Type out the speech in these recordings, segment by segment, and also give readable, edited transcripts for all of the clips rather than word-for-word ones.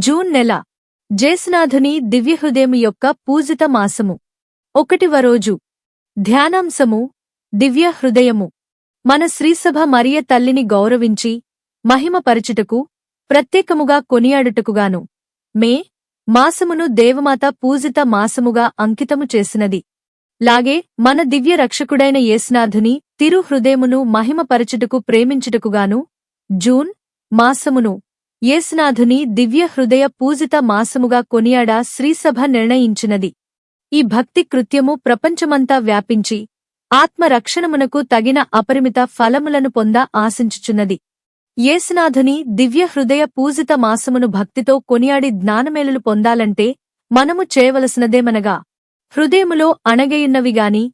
June నెల జేసునాథుని దివ్యహృదయము యొక్క పూజిత మాసము. 1వ రోజు ధ్యానాంశము దివ్య హృదయము. మన శ్రీసభ మరియ తల్లిని గౌరవించి మహిమపరచుటకు ప్రత్యేకముగా కొనియాడుటకుగాను మే మాసమును దేవమాత పూజిత మాసముగా అంకితము చేసినది. లాగే మన దివ్య రక్షకుడైన యేసునాథుని తిరు హృదయమును మహిమపరచుటకు ప్రేమించుటకుగాను జూన్ మాసమును యేసునాథుని దివ్య హృదయ పూజిత మాసముగా కొనియాడ శ్రీసభ నిర్ణయించినది. ఈ భక్తి కృత్యము ప్రపంచమంతా వ్యాపించి ఆత్మరక్షణమునకు తగిన అపరిమిత ఫలములను పొంద ఆశించుచున్నది. యేసునాథుని దివ్య హృదయ పూజిత మాసమును భక్తితో కొనియాడి జ్ఞానమేలులు పొందాలంటే మనము చేయవలసినదేమనగా హృదయములో అణగయున్నవిగాని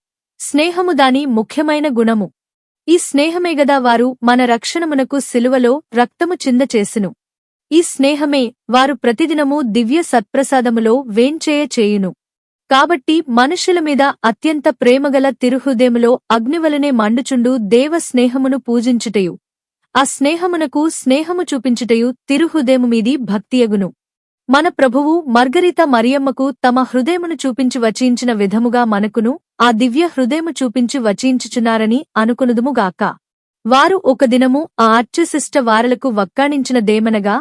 స్నేహము దాని ముఖ్యమైన గుణము. ఈ స్నేహమేగదా వారు మన రక్షణమునకు సిలువలో రక్తము చిందచేసెను. ఈ స్నేహమే వారు ప్రతిదినము దివ్య సత్ప్రసాదములో వేంచేయ చేయును. కాబట్టి మనుషుల మీద అత్యంత ప్రేమగల తిరుహృదయములో అగ్నివలనే మండుచుండు దేవ స్నేహమును పూజించుటయు ఆ స్నేహమునకు స్నేహము చూపించుటయు తిరుహృదయము మీది భక్తియగును. మన ప్రభువు మార్గరీత మరియమ్మకు తమ హృదయమును చూపించి వచించిన విధముగా మనకును ఆ దివ్య హృదయము చూపించి వచించుచున్నారని అనుకొనుదుముగాక. వారు ఒక దినము ఆ అర్చశిష్ట వారలకు వక్కాణించినదేమనగా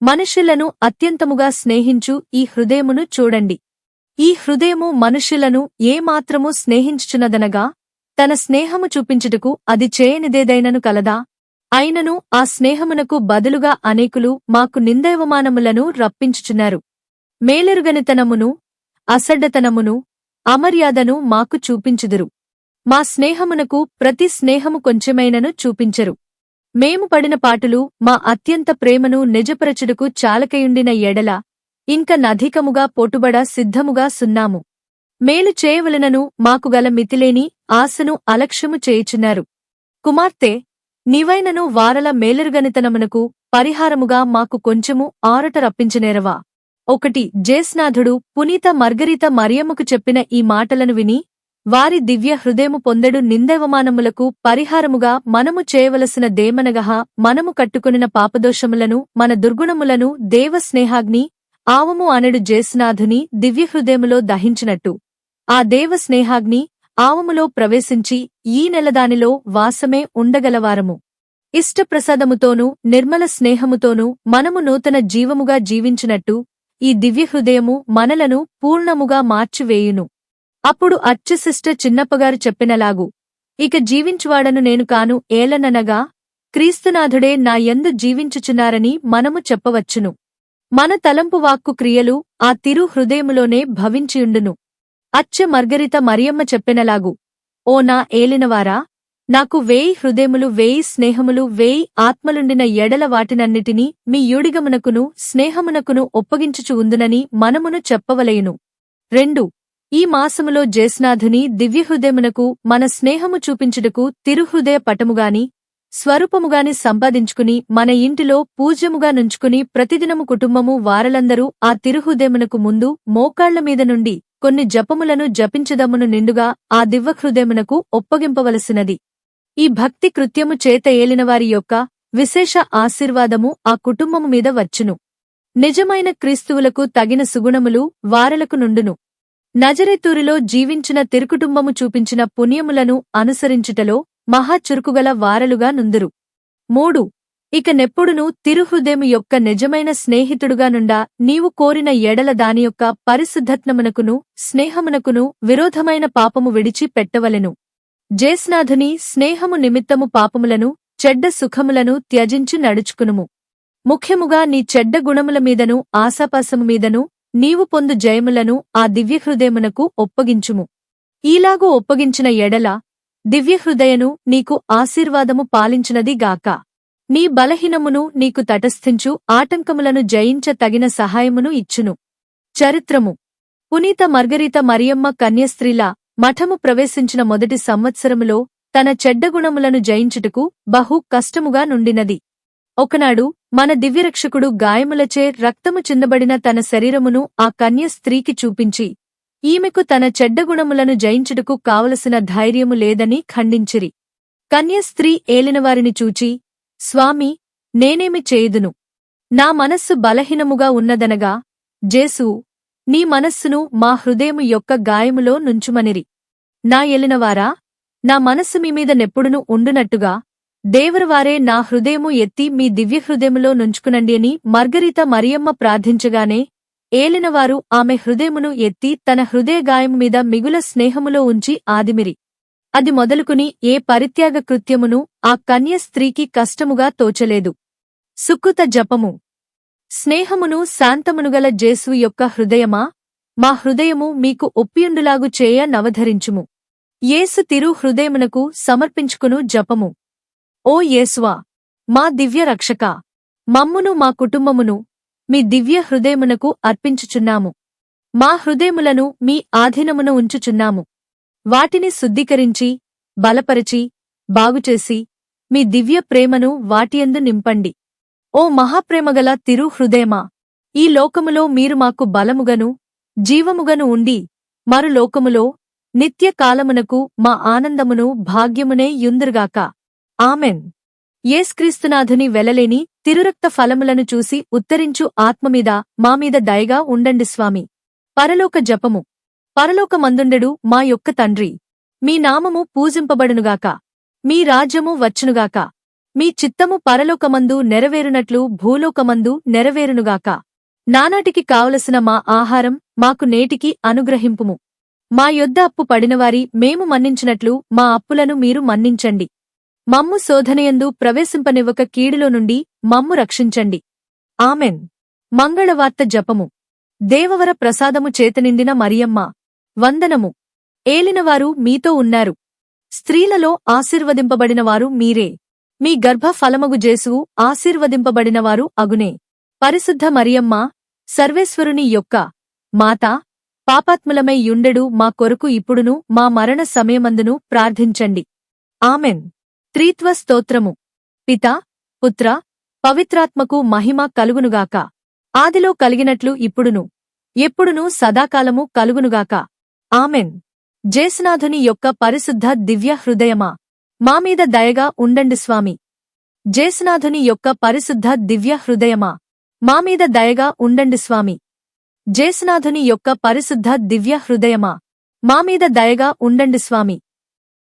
మనుష్యులను అత్యంతముగా స్నేహించు ఈ హృదయమును చూడండి. ఈ హృదయము మనుష్యులను ఏమాత్రము స్నేహించుచున్నదనగా తన స్నేహము చూపించుటకు అది చేయనిదేదైనను కలదా? అయినను ఆ స్నేహమునకు బదులుగా అనేకులు మాకు నిందయవమానములను రప్పించుచున్నారు. మేలెరుగనితనమును అసడ్డతనమును అమర్యాదను మాకు చూపించుదురు. మా స్నేహమునకు ప్రతి స్నేహము కొంచెమైనను చూపించరు. మేము పడిన పాటులు మా అత్యంత ప్రేమను నిజపరచుటకు చాలకయుండిన ఎడల ఇంక నధికముగా పోటుబడ సిద్ధముగా సున్నాము. మేలు చేయవలనను మాకుగల మితిలేని ఆశను అలక్ష్యము చేయుచున్నారు. కుమార్తె, నీవైనను వారల మేలెరుగనితనమునకు పరిహారముగా మాకు కొంచెము ఆరట రప్పించనేరవా? 1 జేసునాథుడు పునీత మార్గరీత మరియమ్మకు చెప్పిన ఈ మాటలను విని వారి దివ్య హృదయము పొందెడు నిందవమానములకు పరిహారముగా మనము చేయవలసిన దేమనగహ మనము కట్టుకొనిన పాపదోషములను మన దుర్గుణములను దేవ స్నేహాగ్ని ఆవము అనెడు జేసునాథుని దివ్యహృదయములో దహించినట్టు ఆ దేవ స్నేహాగ్ని ఆవములో ప్రవేశించి ఈ నెలదానిలో వాసమే ఉండగలవారము. ఇష్టప్రసాదముతోనూ నిర్మల స్నేహముతోనూ మనము నూతన జీవముగా జీవించినట్టు ఈ దివ్యహృదయము మనలను పూర్ణముగా మార్చివేయును. అప్పుడు అర్చశిష్ట చిన్నప్పగారు చెప్పినలాగు ఇక జీవించువాడను నేను కాను ఏలననగా క్రీస్తునాథుడే నా యందు జీవించుచున్నారని మనము చెప్పవచ్చును. మన తలంపు వాక్కు క్రియలు ఆ తిరు హృదయములోనే భవించియుండును. అచ్చ మార్గరీత మరియమ్మ చెప్పినలాగు, ఓ నా ఏలినవారా, నాకు 1000 హృదయములు 1000 స్నేహములు 1000 ఆత్మలుండిన ఎడల వాటినన్నిటినీ మీ యూడిగమునకును స్నేహమునకును ఒప్పగించుచు ఉందునని మనమును చెప్పవలయును. 2 ఈ మాసములో జేసునాథుని దివ్యహృదయమునకు మన స్నేహము చూపించుటకు తిరుహృదయ పటముగాని స్వరూపముగాని సంపాదించుకుని మన ఇంటిలో పూజ్యముగా నుంచుకుని ప్రతిదినము కుటుంబము వారలందరూ ఆ తిరుహృదయమునకు ముందు మోకాళ్ల మీద నుండి కొన్ని జపములను జపించదమును నిండుగా ఆ దివ్యహృదయమునకు ఒప్పగింపవలసినది. ఈ భక్తి కృత్యము చేత ఏలినవారి యొక్క విశేష ఆశీర్వాదము ఆ కుటుంబము మీద వచ్చును. నిజమైన క్రీస్తువులకు తగిన సుగుణములు వారలకు నుండును. నజరేతూరిలో జీవించిన తిరుకుటుంబము చూపించిన పుణ్యములను అనుసరించుటలో మహా చురుకుగల వారలుగా నుందురు. 3 ఇక నెప్పుడునూ తిరుహృదయము యొక్క నిజమైన స్నేహితుడుగా నుండా నీవు కోరిన ఎడల దాని యొక్క పరిశుద్ధత్వమునకును స్నేహమునకును విరోధమైన పాపము విడిచి పెట్టవలెను. జేసునాథుని స్నేహము నిమిత్తము పాపములను చెడ్డ సుఖములను త్యజించి నడుచుకునుము. ముఖ్యముగా నీ చెడ్డ గుణముల మీదను ఆశాపాసము మీదను నీవు పొందు జయములను ఆ దివ్యహృదయమునకు ఒప్పగించుము. ఈలాగు ఒప్పగించిన ఎడల దివ్యహృదయను నీకు ఆశీర్వాదము పాలించినది గాక. నీ బలహీనమును నీకు తటస్థించు ఆటంకములను జయించ తగిన సహాయమును ఇచ్చును. చరిత్రము పునీత మార్గరీత మరియమ్మ కన్యస్త్రీలా మఠము ప్రవేశించిన మొదటి సంవత్సరములో తన చెడ్డగుణములను జయించుటకు బహు కష్టముగా నుండినది. ఒకనాడు మన దివ్యరక్షకుడు గాయములచే రక్తము చిందబడిన తన శరీరమును ఆ కన్య స్త్రీకి చూపించి ఈమెకు తన చెడ్డగుణములను జయించుటకు కావలసిన ధైర్యము లేదని ఖండించిరి. కన్య స్త్రీ ఏలినవారిని చూచి, స్వామీ, నేనేమి చేయుదును? నా మనస్సు బలహీనముగా ఉన్నదనగా జేసు నీ మనస్సును మా హృదయము యొక్క గాయములో నుంచుమనిరి. నా ఎలినవారా, నా మనస్సు మీమీద నెప్పుడును ఉండునట్టుగా దేవరువారే నా హృదయము ఎత్తి మీ దివ్యహృదయములో నుంచుకునండి అని మార్గరీత మరియమ్మ ప్రార్థించగానే ఏలినవారు ఆమె హృదయమును ఎత్తి తన హృదయగాయము మీద మిగుల స్నేహములో ఉంచి ఆదిమిరి. అది మొదలుకుని ఏ పరిత్యాగ కృత్యమును ఆ కన్య స్త్రీకి కష్టముగా తోచలేదు. సుకృత జపము. స్నేహమును శాంతమునుగల జేసు యొక్క హృదయమా, మా హృదయము మీకు ఒప్పియుండులాగు చేయ నవధరించుము. యేసు తిరు హృదయమునకు సమర్పించుకును జపము. ఓ యేసువా, మా దివ్య రక్షకా, మమ్మును మా కుటుంబమును మీ దివ్య హృదయమునకు అర్పించుచున్నాము. మా హృదయములను మీ ఆధీనమున ఉంచుచున్నాము. వాటిని శుద్ధీకరించి, బలపరచి, బాగుచేసి, మీ దివ్య ప్రేమను వాటియందు నింపండి. ఓ మహాప్రేమగల తిరు హృదయమా, ఈ లోకములో మీరు మాకు బలముగను, జీవముగను ఉండి, మరు లోకములో నిత్య కాలమునకు మా ఆనందమును భాగ్యమునే యుందురుగాక. ఆమెన్. యేసుక్రీస్తునాథుని వెలలేని తిరురక్త ఫలములను చూసి ఉత్తరించు ఆత్మమీద మామీద దయగా ఉండండి స్వామి. పరలోక జపము. పరలోకమందుండెడు మా యొక్క తండ్రి, మీ నామము పూజింపబడునుగాక. మీ రాజ్యము వచ్చునుగాక. మీ చిత్తము పరలోకమందు నెరవేరునట్లు భూలోకమందు నెరవేరునుగాక. నానాటికి కావలసిన మా ఆహారం మాకు నేటికి అనుగ్రహింపుము. మా యొద్ద అప్పు పడినవారి మేము మన్నించినట్లు మా అప్పులను మీరు మన్నించండి. మమ్ము శోధనయందు ప్రవేశింపనివ్వక కీడులో నుండి మమ్ము రక్షించండి. ఆమెన్. మంగళవార్త జపము. దేవవర ప్రసాదము చేతనిండిన మరియమ్మ, వందనము. ఏలినవారు మీతో ఉన్నారు. స్త్రీలలో ఆశీర్వదింపబడినవారు మీరే. మీ గర్భఫలమగు జేసువు ఆశీర్వదింపబడినవారు అగునే. పరిశుద్ధ మరియమ్మ, సర్వేశ్వరుని యొక్క మాత, పాపాత్ములమై యుండెడు మా కొరకు ఇప్పుడును మా మరణ సమయమందును ప్రార్థించండి. ఆమెన్. త్రీత్వ స్తోత్రము. పితా, పుత్ర, పవిత్రాత్మకు మహిమ కలుగునుగాక. ఆదిలో కలిగినట్లు ఇప్పుడును ఎప్పుడునూ సదాకాలము కలుగునుగాక. ఆమెన్. జేసునాథుని యొక్క పరిశుద్ధ దివ్య హృదయమా, మామీద దయగా ఉండండి స్వామి. జేసునాథుని యొక్క పరిశుద్ధ దివ్య హృదయమా, మామీద దయగా ఉండండి స్వామి. జేసునాథుని యొక్క పరిశుద్ధ దివ్య హృదయమా, మామీద దయగా ఉండండి స్వామి.